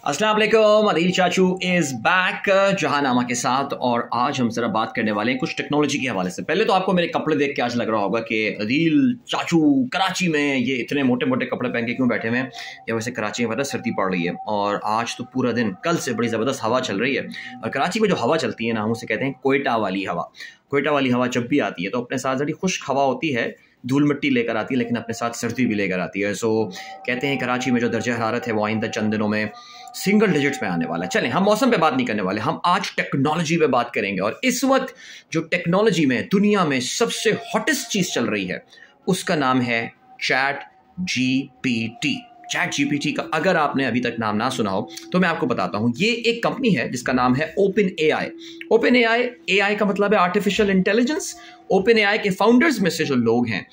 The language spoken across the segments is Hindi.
अस्सलाम वालेकुम, अदील चाचू इज़ बैक जहानामा के साथ। और आज हम ज़रा बात करने वाले हैं कुछ टेक्नोलॉजी के हवाले से। पहले तो आपको मेरे कपड़े देख के आज लग रहा होगा कि अदील चाचू कराची में ये इतने मोटे मोटे कपड़े पहन के क्यों बैठे हुए हैं। या वैसे कराची में पता सर्दी पड़ रही है और आज तो पूरा दिन, कल से बड़ी ज़बरदस्त हवा चल रही है। और कराची में जो हवा चलती है ना, हम उसे कहते हैं कोयटा वाली हवा। कोयटा वाली हवा जब भी आती है तो अपने साथ बड़ी खुश्क हवा होती है, धूल मिट्टी लेकर आती है, लेकिन अपने साथ सर्दी भी लेकर आती है। सो कहते हैं कराची में जो दर्जा हरारत है वो आइंदा चंद दिनों में सिंगल डिजिट्स में आने वाला है। चलें, हम मौसम पे बात नहीं करने वाले, हम आज टेक्नोलॉजी पे बात करेंगे। और इस वक्त जो टेक्नोलॉजी में दुनिया में सबसे हॉटेस्ट चीज चल रही है उसका नाम है चैट जीपीटी। चैट जीपीटी का अगर आपने अभी तक नाम ना सुना हो तो मैं आपको बताता हूं। ये एक कंपनी है जिसका नाम है ओपन एआई। ओपन एआई का मतलब है आर्टिफिशियल इंटेलिजेंस। ओपन एआई के फाउंडर्स में से जो लोग हैं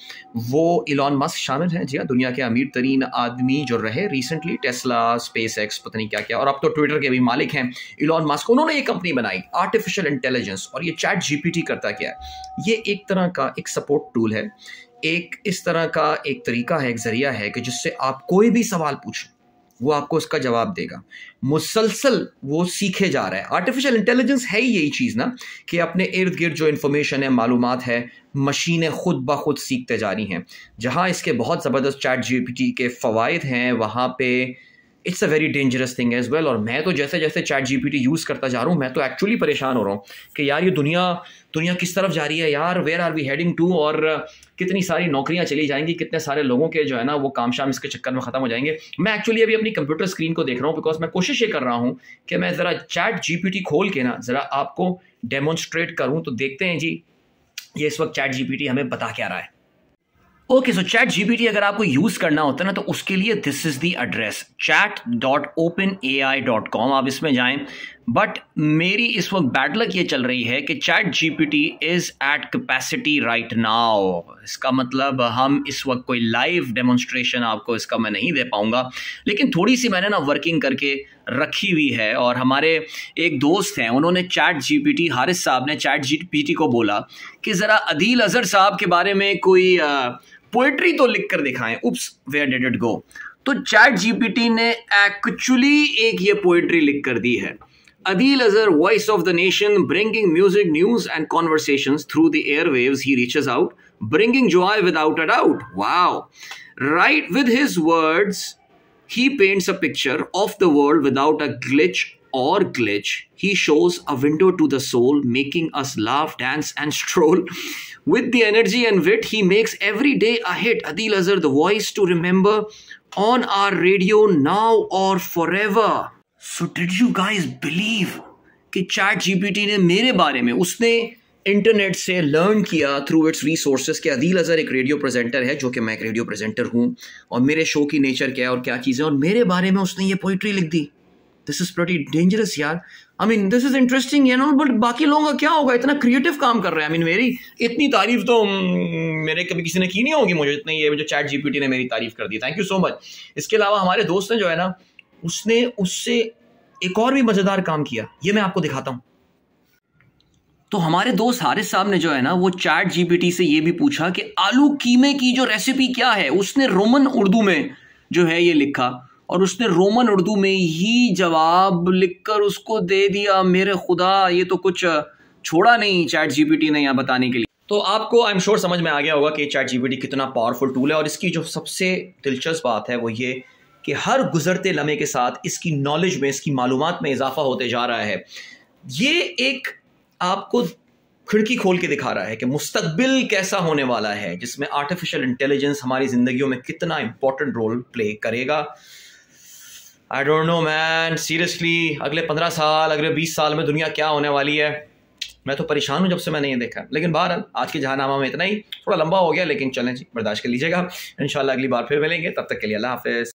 वो इलॉन मस्क शामिल हैं। जी हाँ, दुनिया के अमीर तरीन आदमी जो रहे रिसेंटली, टेस्ला, स्पेस एक्स, पता नहीं क्या क्या, और अब तो ट्विटर के भी मालिक हैं इलॉन मस्क। उन्होंने ये कंपनी बनाई आर्टिफिशियल इंटेलिजेंस। और ये चैट जीपीटी करता क्या है? ये एक तरह का एक सपोर्ट टूल है, एक इस तरह का एक तरीका है, एक जरिया है कि जिससे आप कोई भी सवाल पूछें वो आपको उसका जवाब देगा। मुसलसल वो सीखे जा रहा है। आर्टिफिशियल इंटेलिजेंस है ही यही चीज़ ना, कि अपने इर्द गिर्द जो इन्फॉर्मेशन है, मालूमात है, मशीनें खुद ब खुद सीखते जा रही हैं। जहाँ इसके बहुत ज़बरदस्त चैट जीपीटी के फ़वाइद हैं, वहाँ पे it's a very dangerous thing as well. और मैं तो जैसे जैसे चैट जीपीटी यूज़ करता जा रहा हूँ मैं तो एक्चुअली परेशान हो रहा हूँ कि यार ये दुनिया किस तरफ जा रही है यार, where are we heading to. और कितनी सारी नौकरियां चली जाएंगी, कितने सारे लोगों के जो है ना वो काम शाम इसके चक्कर में ख़त्म हो जाएंगे। मैं एक्चुअली अभी अपनी कंप्यूटर स्क्रीन को देख रहा हूँ बिकॉज मैं कोशिश ये कर रहा हूँ कि मैं ज़रा चैट जीपीटी खोल के ना ज़रा आपको डेमोन्स्ट्रेट करूँ। तो देखते हैं जी ये इस वक्त चैट जीपीटी हमें बता क्या रहा है। ओके, सो चैट जीपीटी अगर आपको यूज करना होता है ना तो उसके लिए this is the address chat.openai.com। आप इसमें जाएं। बट मेरी इस वक्त बैड लक ये चल रही है कि chat GPT is at capacity right now. इसका मतलब हम इस वक्त कोई लाइव डेमोन्स्ट्रेशन आपको इसका मैं नहीं दे पाऊंगा, लेकिन थोड़ी सी मैंने ना वर्किंग करके रखी हुई है। और हमारे एक दोस्त हैं, उन्होंने चैट जीपीटी, हारिस साहब ने चैट जीपीटी को बोला कि ज़रा अदील अजहर साहब के बारे में कोई पोएट्री तो लिख कर दिखाएं। उप्स, वेयर डिड इट गो? तो चैट जीपीटी ने एक्चुअली एक ये पोएट्री लिख कर दी है। Adil Azhar, voice of the nation, bringing music, news and conversations through the airwaves. He reaches out, bringing joy without a doubt. Wow. Right with his words, he paints a picture of the world without a glitch or glitch. He shows a window to the soul, making us laugh, dance and stroll. With the energy and wit, he makes every day a hit. Adil Azhar, the voice to remember on our radio now or forever. So did you guys believe कि चैट जीपीटी ने मेरे बारे में, उसने इंटरनेट से लर्न किया थ्रू इट्स रिसोर्सेज कि अदील अजहर एक रेडियो प्रेजेंटर है, जो कि मैं एक रेडियो प्रेजेंटर हूँ, और मेरे शो की नेचर क्या है और क्या चीज़ें, और मेरे बारे में उसने ये पोइट्री लिख दी। दिस इज़ प्रीटी डेंजरस यार। I mean this is interesting you know, but बाकी लोगों का क्या होगा? इतना क्रिएटिव काम कर रहे हैं। आई मीन मेरी इतनी तारीफ तो मेरे कभी किसी ने की नहीं होगी मुझे, इतनी ये जो चैट जीपीटी ने मेरी तारीफ कर दी। Thank you so much. इसके अलावा हमारे दोस्त ने जो है ना, उसने उससे एक और भी मजेदार काम किया, ये मैं आपको दिखाता हूं। तो हमारे दोस्त हारिस साहब ने जो है ना वो चैट जीपीटी से ये भी पूछा कि आलू कीमे की जो रेसिपी क्या है। उसने रोमन उर्दू में जो है ये लिखा और उसने रोमन उर्दू में ही जवाब लिखकर उसको दे दिया। मेरे खुदा, ये तो कुछ छोड़ा नहीं चैट जीपीटी ने यहाँ बताने के लिए। तो आपको आई एम श्योर समझ में आ गया होगा कि चैट जीपीटी कितना पावरफुल टूल है। और इसकी जो सबसे दिलचस्प बात है वो ये कि हर गुजरते लम्हे के साथ इसकी नॉलेज में, इसकी मालूमात में इजाफा होते जा रहा है। ये एक आपको खिड़की खोल के दिखा रहा है कि मुस्तकबिल कैसा होने वाला है, जिसमें आर्टिफिशियल इंटेलिजेंस हमारी जिंदगियों में कितना इंपॉर्टेंट रोल प्ले करेगा। I don't know man, seriously अगले 15 साल, अगले 20 साल में दुनिया क्या होने वाली है, मैं तो परेशान हूँ जब से मैंने ये देखा। लेकिन बहरहाल आज के जहानामा में इतना ही, थोड़ा लंबा हो गया लेकिन चलें जी, बर्दाश्त कर लीजिएगा। इंशाल्लाह अगली बार फिर मिलेंगे, तब तक के लिए अल्लाह हाफिज़।